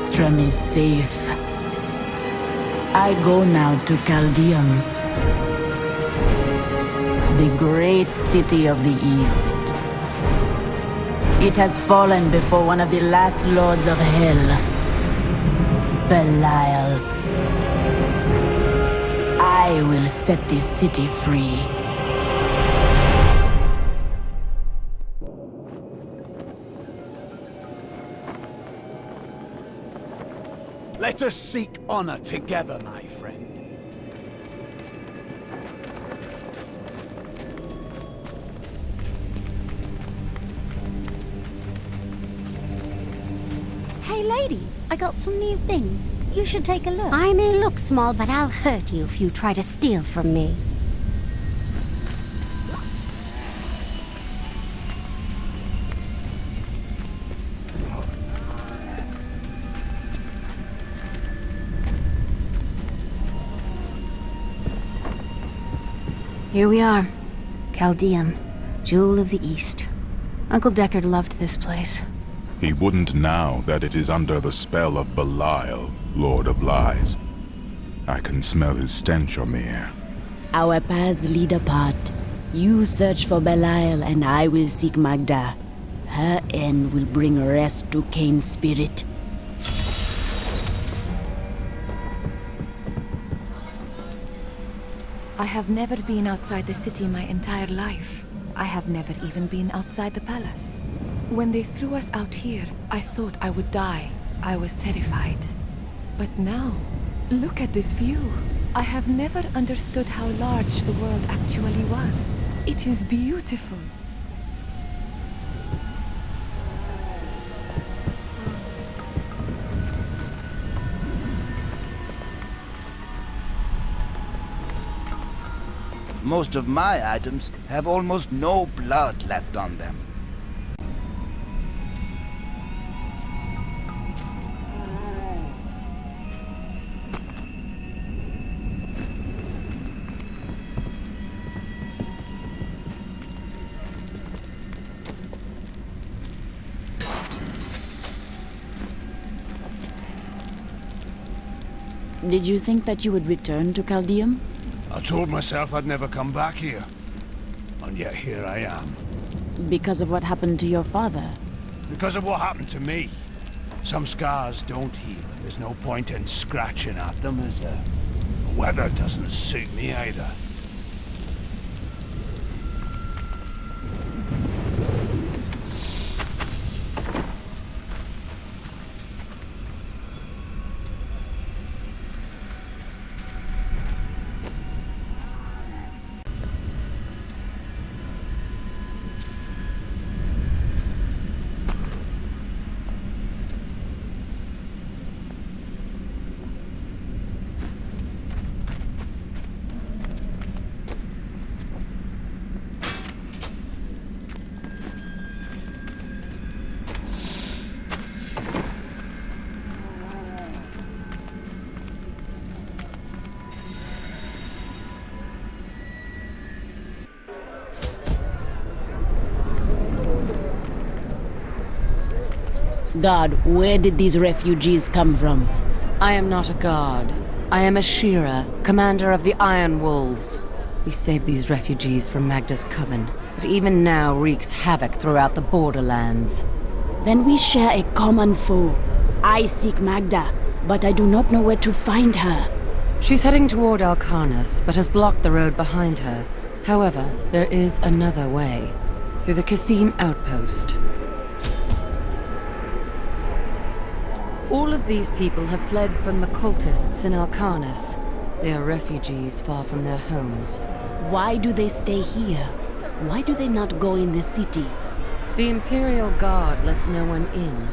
maelstrom is safe. I go now to Chaldeum, the great city of the East. It has fallen before one of the last lords of hell, Belial. I will set this city free. Let us seek honor together, my friend. Hey lady, I got some new things. You should take a look. I may look small, but I'll hurt you if you try to steal from me. Here we are. Chaldeum, Jewel of the East. Uncle Deckard loved this place. He wouldn't now that it is under the spell of Belial, Lord of Lies. I can smell his stench on the air. Our paths lead apart. You search for Belial and I will seek Magda. Her end will bring rest to Cain's spirit. I have never been outside the city my entire life. I have never even been outside the palace. When they threw us out here, I thought I would die. I was terrified. But now, look at this view. I have never understood how large the world actually was. It is beautiful. Most of my items have almost no blood left on them. Did you think that you would return to Chaldeum? I told myself I'd never come back here. And yet here I am. Because of what happened to your father? Because of what happened to me. Some scars don't heal, and there's no point in scratching at them, is there? The weather doesn't suit me either. God, where did these refugees come from? I am not a god. I am a Shira, commander of the Iron Wolves. We saved these refugees from Magda's coven, but even now wreaks havoc throughout the borderlands. Then we share a common foe. I seek Magda, but I do not know where to find her. She's heading toward Alcarnus, but has blocked the road behind her. However, there is another way. Through the Kasim outpost. All of these people have fled from the cultists in Alcarnus. They are refugees far from their homes. Why do they stay here? Why do they not go in the city? The Imperial Guard lets no one in.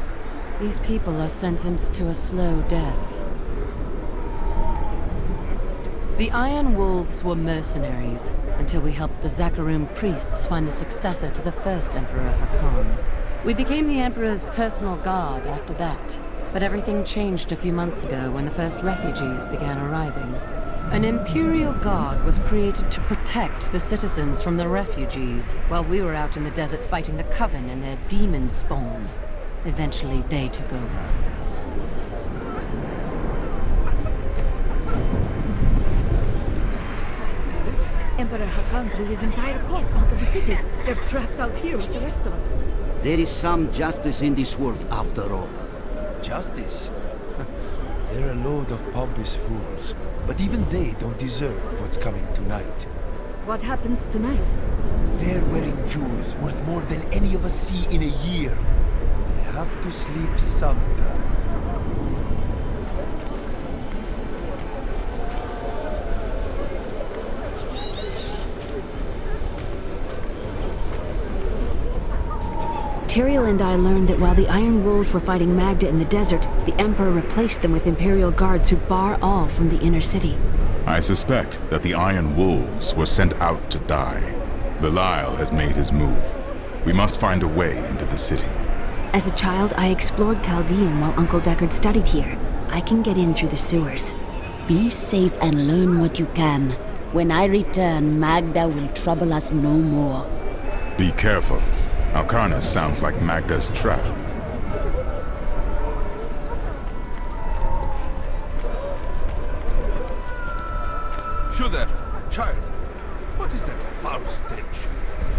These people are sentenced to a slow death. The Iron Wolves were mercenaries, until we helped the Zakarum priests find the successor to the first Emperor Hakan. We became the Emperor's personal guard after that. But everything changed a few months ago when the first refugees began arriving. An Imperial Guard was created to protect the citizens from the refugees, while we were out in the desert fighting the Coven and their demon spawn. Eventually, they took over. Hakan threw his entire court out of the city. They're trapped out here with the rest of us. There is some justice in this world after all. Justice? They're a load of pompous fools. But even they don't deserve what's coming tonight. What happens tonight? They're wearing jewels worth more than any of us see in a year. They have to sleep sometime. Tyrael and I learned that while the Iron Wolves were fighting Magda in the desert, the Emperor replaced them with Imperial guards who bar all from the inner city. I suspect that the Iron Wolves were sent out to die. Belial has made his move. We must find a way into the city. As a child, I explored Chaldean while Uncle Deckard studied here. I can get in through the sewers. Be safe and learn what you can. When I return, Magda will trouble us no more. Be careful. Alcarnus sounds like Magda's trap. Shudder, child, what is that foul stench?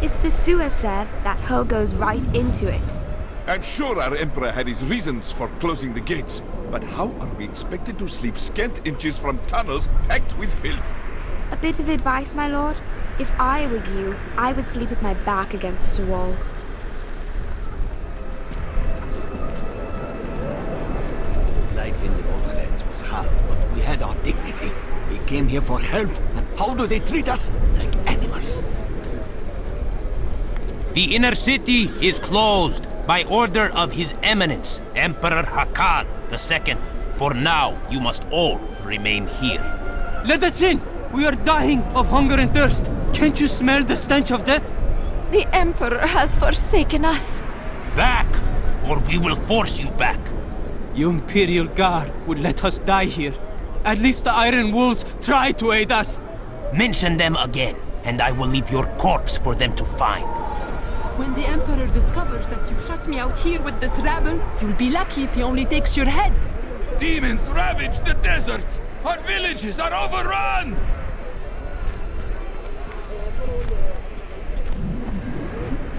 It's the sewer, sir. That hole goes right into it. I'm sure our Emperor had his reasons for closing the gates, but how are we expected to sleep scant inches from tunnels packed with filth? A bit of advice, my lord. If I were you, I would sleep with my back against the wall. Life in the Borderlands was hard, but we had our dignity. We came here for help, and how do they treat us? Like animals. The inner city is closed by order of His Eminence, Emperor Hakan II. For now, you must all remain here. Let us in! We are dying of hunger and thirst. Can't you smell the stench of death? The Emperor has forsaken us. Back, or we will force you back. Your Imperial Guard would let us die here. At least the Iron Wolves try to aid us. Mention them again, and I will leave your corpse for them to find. When the Emperor discovers that you shut me out here with this rabble, you'll be lucky if he only takes your head. Demons ravage the deserts! Our villages are overrun!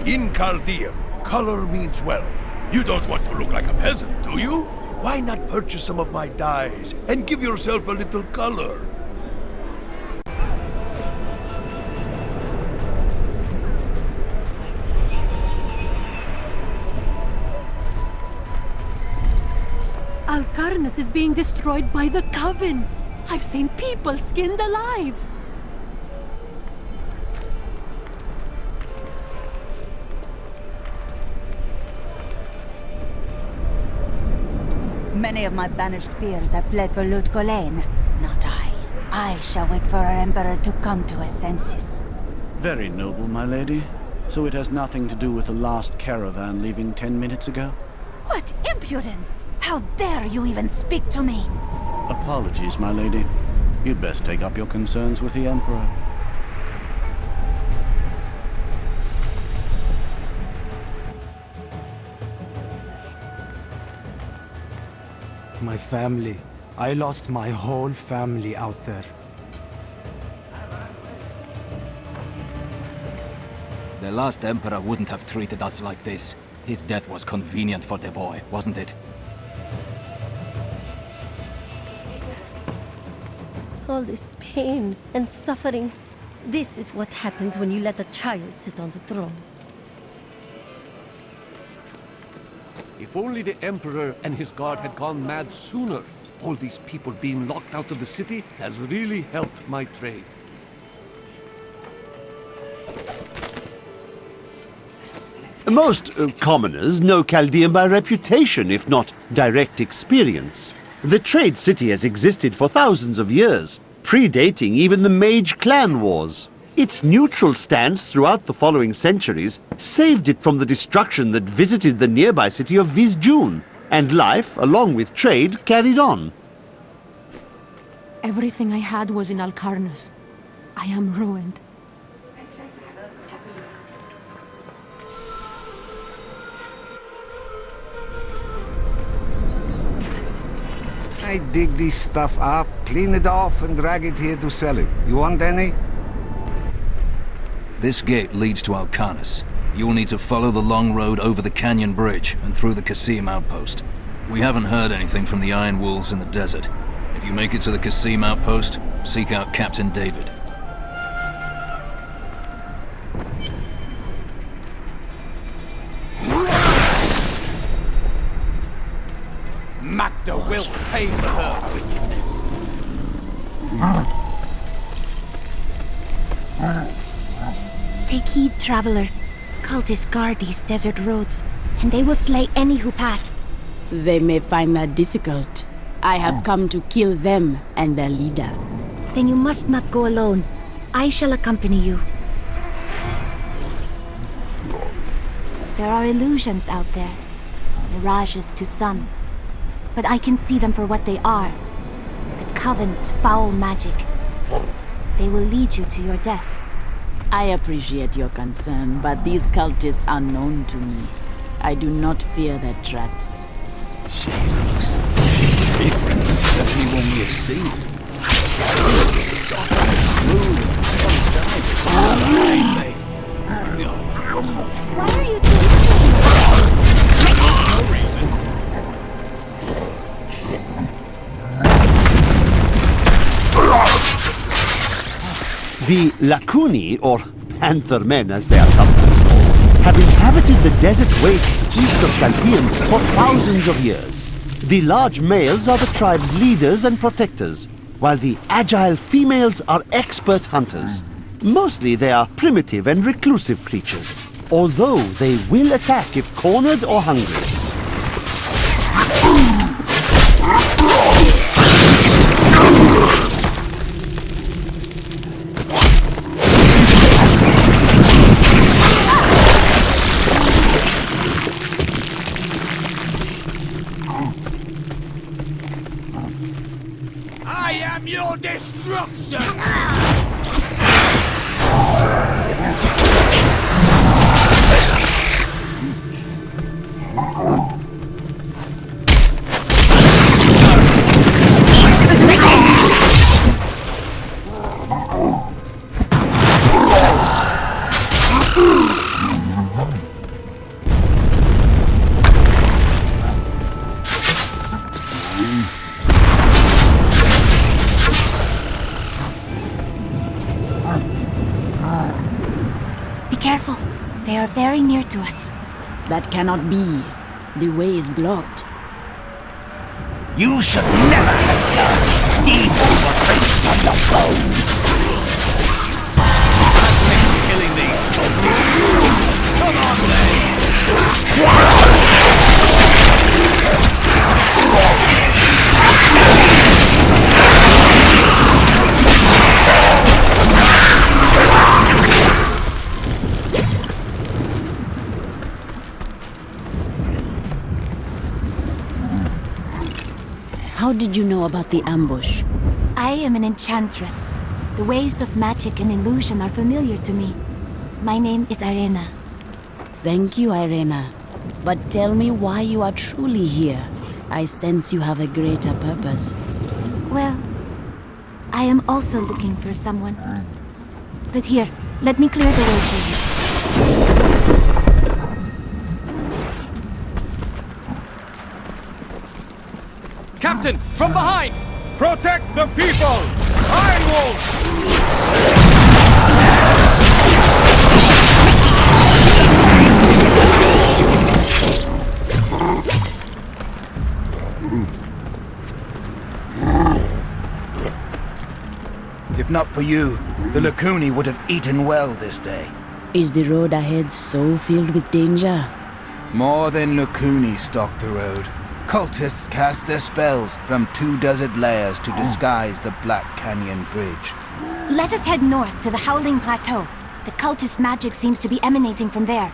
In Chaldean, color means wealth. You don't want to look like a peasant, do you? Why not purchase some of my dyes and give yourself a little color? Alcarnus is being destroyed by the Coven. I've seen people skinned alive. Many of my banished peers have fled for Lut Gholein. Not I. I shall wait for our Emperor to come to his senses. Very noble, my lady. So it has nothing to do with the last caravan leaving 10 minutes ago? What impudence! How dare you even speak to me? Apologies, my lady. You'd best take up your concerns with the Emperor. My family. I lost my whole family out there. The last Emperor wouldn't have treated us like this. His death was convenient for the boy, wasn't it? All this pain and suffering. This is what happens when you let a child sit on the throne. If only the Emperor and his guard had gone mad sooner. All these people being locked out of the city has really helped my trade. Most commoners know Chaldean by reputation, if not direct experience. The trade city has existed for thousands of years, predating even the Mage clan wars. Its neutral stance throughout the following centuries saved it from the destruction that visited the nearby city of Vizjun, and life, along with trade, carried on. Everything I had was in Alcarnus. I am ruined. I dig this stuff up, clean it off, and drag it here to sell it. You want any? This gate leads to Alcanis. You'll need to follow the long road over the canyon bridge and through the Kasim outpost. We haven't heard anything from the Iron Wolves in the desert. If you make it to the Kasim outpost, seek out Captain David. Magda will pay for her wickedness. Take heed, traveler. Cultists guard these desert roads, and they will slay any who pass. They may find that difficult. I have come to kill them and their leader. Then you must not go alone. I shall accompany you. There are illusions out there. Mirages to some. But I can see them for what they are. The Coven's foul magic. They will lead you to your death. I appreciate your concern, but these cultists are known to me. I do not fear their traps. She looks different than everyone we have seen. Soft and smooth as the Why are you doing so? No reason. The Lacuni, or Panther Men as they are sometimes called, have inhabited the desert wastes east of Chaldean for thousands of years. The large males are the tribe's leaders and protectors, while the agile females are expert hunters. Mostly they are primitive and reclusive creatures, although they will attack if cornered or hungry. I am your destruction! Be careful. They are very near to us. That cannot be. The way is blocked. You should never have learned. Demons were traced on your bones. Killing me. Come on, then. How did you know about the ambush? I am an enchantress. The ways of magic and illusion are familiar to me. My name is Irena. Thank you, Irena. But tell me why you are truly here. I sense you have a greater purpose. Well, I am also looking for someone. But here, let me clear the way for you. Captain, from behind! Protect the people! Iron Wolves! If not for you, the Lacuni would have eaten well this day. Is the road ahead so filled with danger? More than Lacuni stalk the road. Cultists cast their spells from 2 desert layers to disguise the Black Canyon Bridge. Let us head north to the Howling Plateau. The cultist magic seems to be emanating from there.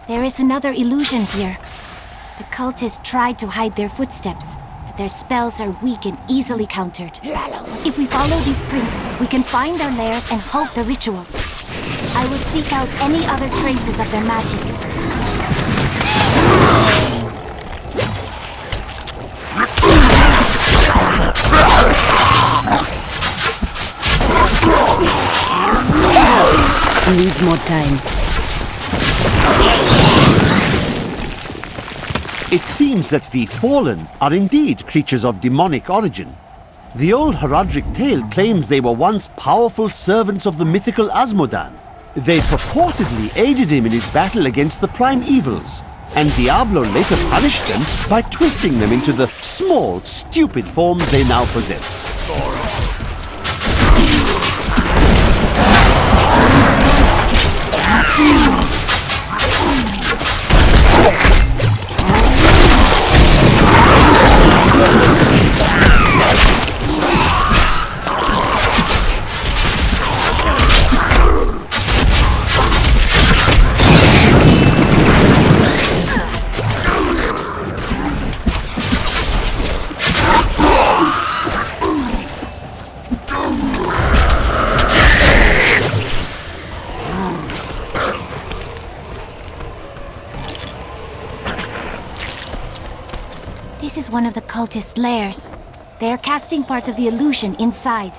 There is another illusion here. The cultists tried to hide their footsteps, but their spells are weak and easily countered. If we follow these prints, we can find their lairs and halt the rituals. I will seek out any other traces of their magic. Needs more time. It seems that the Fallen are indeed creatures of demonic origin. The old heraldric tale claims they were once powerful servants of the mythical Asmodan. They purportedly aided him in his battle against the prime evils, and Diablo later punished them by twisting them into the small, stupid forms they now possess. This is one of the cultists' lairs. They are casting part of the illusion inside.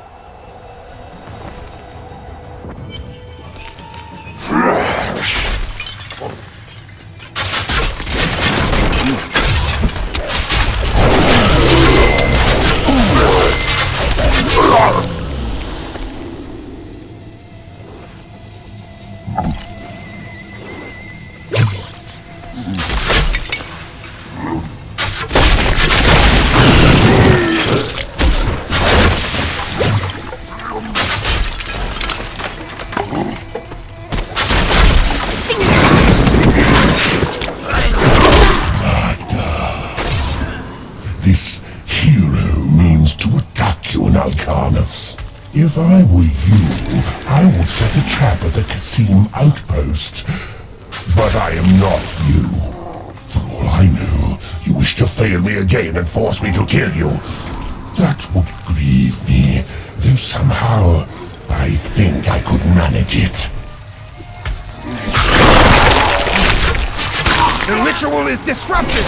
This hero means to attack you in Alcarnus. If I were you, I would set a trap at the Kasim outpost. But I am not you. For all I know, you wish to fail me again and force me to kill you. That would grieve me, though somehow I think I could manage it. The ritual is disrupted!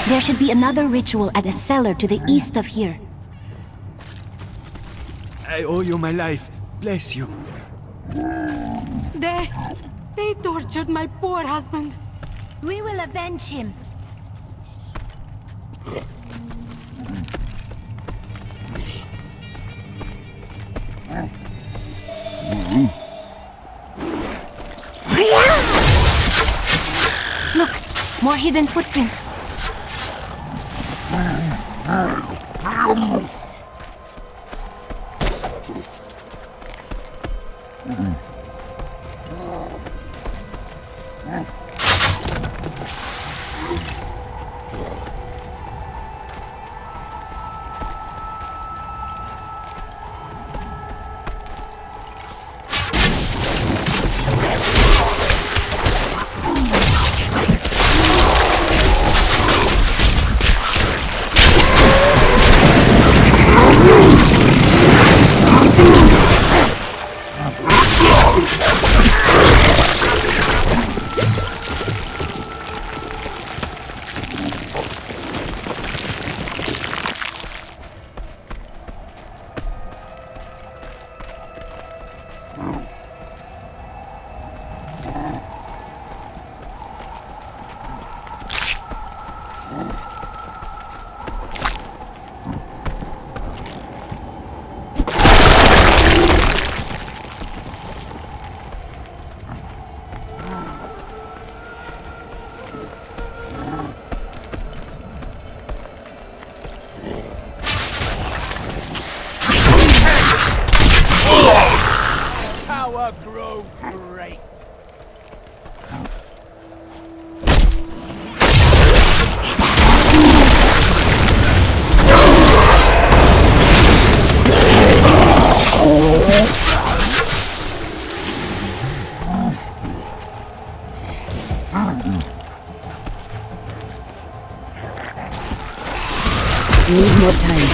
There should be another ritual at a cellar to the east of here. I owe you my life. Bless you. They tortured my poor husband. We will avenge him. Look, more hidden footprints. Need more time.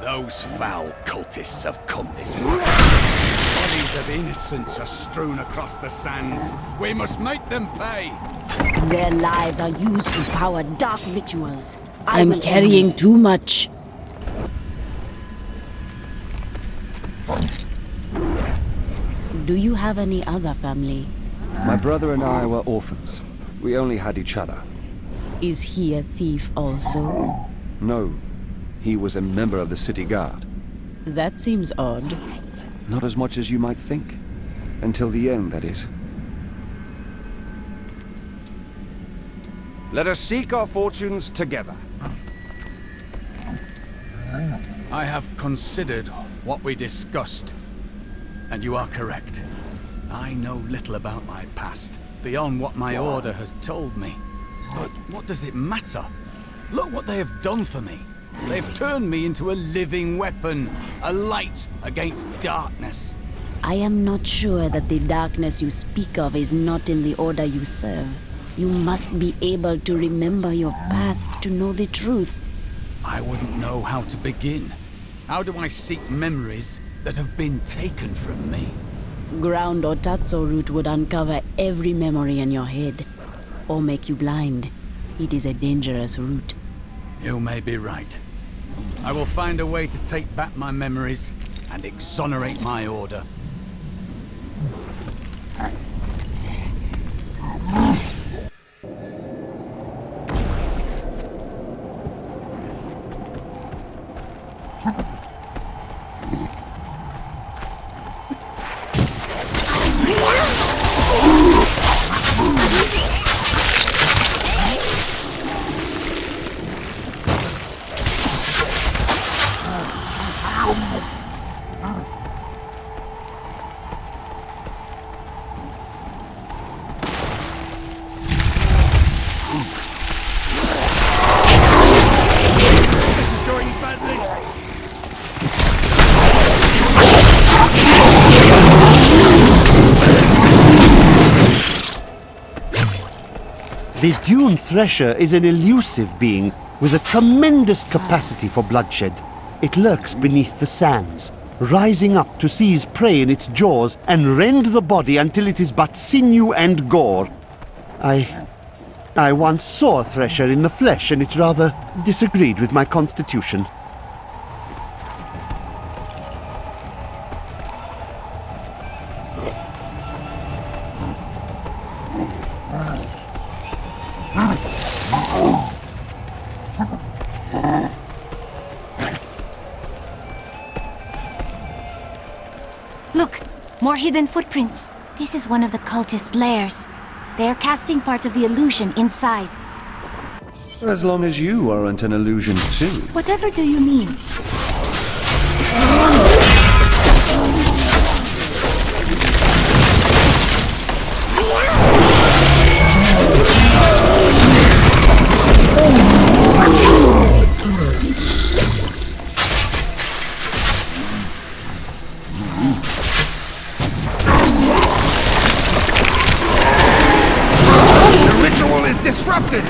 Those foul cultists have come this way. Bodies of innocents are strewn across the sands. We must make them pay. Their lives are used to power dark rituals. I'm carrying too much. Do you have any other family? My brother and I were orphans. We only had each other. Is he a thief also? No. He was a member of the city guard. That seems odd. Not as much as you might think. Until the end, that is. Let us seek our fortunes together. I have considered what we discussed. And you are correct. I know little about my past, beyond what my order has told me. But what does it matter? Look what they have done for me. They've turned me into a living weapon, a light against darkness. I am not sure that the darkness you speak of is not in the order you serve. You must be able to remember your past to know the truth. I wouldn't know how to begin. How do I seek memories that have been taken from me? Ground or Tatso root would uncover every memory in your head, or make you blind. It is a dangerous route. You may be right. I will find a way to take back my memories and exonerate my order. The Dune Thresher is an elusive being with a tremendous capacity for bloodshed. It lurks beneath the sands, rising up to seize prey in its jaws and rend the body until it is but sinew and gore. I once saw a Thresher in the flesh, and it rather disagreed with my constitution. Look, more hidden footprints. This is one of the cultist lairs. They are casting part of the illusion inside. As long as you aren't an illusion too. Whatever do you mean? Disrupted!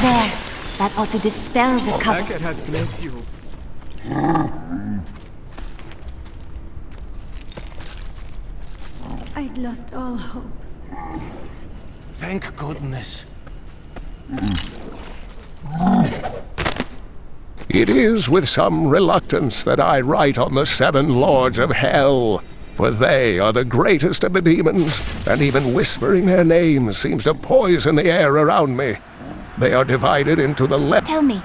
There. That ought to dispel the cover. Daggerhead bless you. I'd lost all hope. Thank goodness. It is with some reluctance that I write on the 7 lords of hell, for they are the greatest of the demons, and even whispering their names seems to poison the air around me. They are divided into the Tell me,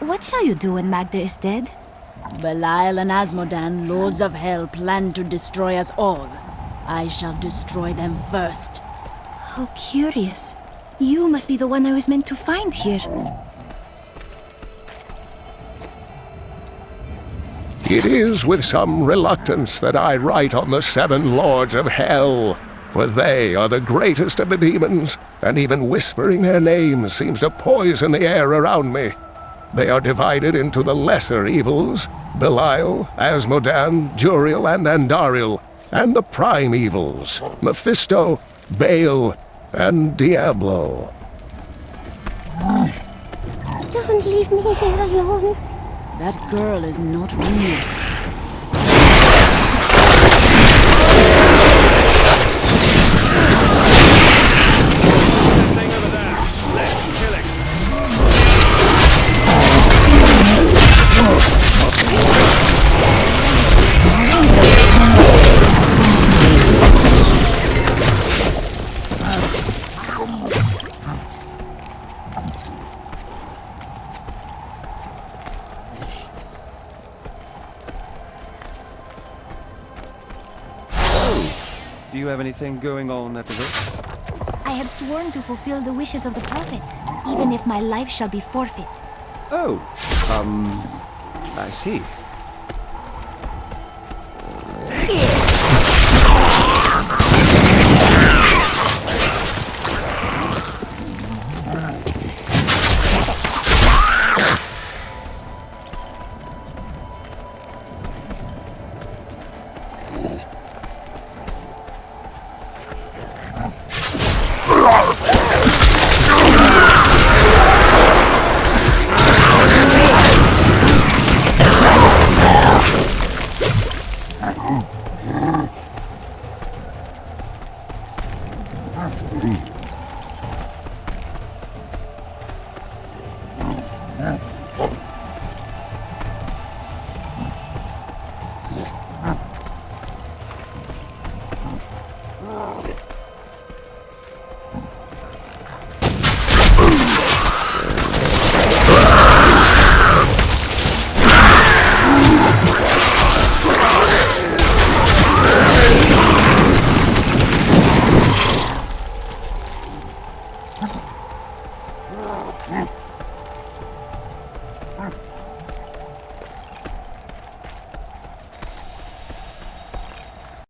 what shall you do when Magda is dead? Belial and Asmodan, lords of hell, plan to destroy us all. I shall destroy them first. How curious. You must be the one I was meant to find here. It is with some reluctance that I write on the 7 lords of hell, for they are the greatest of the demons, and even whispering their names seems to poison the air around me. They are divided into the lesser evils, Belial, Asmodan, Juriel, and Andariel, and the prime evils, Mephisto, Baal, and Diablo. Don't leave me here alone. That girl is not real. Do you have anything going on at the Rift? I have sworn to fulfill the wishes of the Prophet, even if my life shall be forfeit. Oh, I see.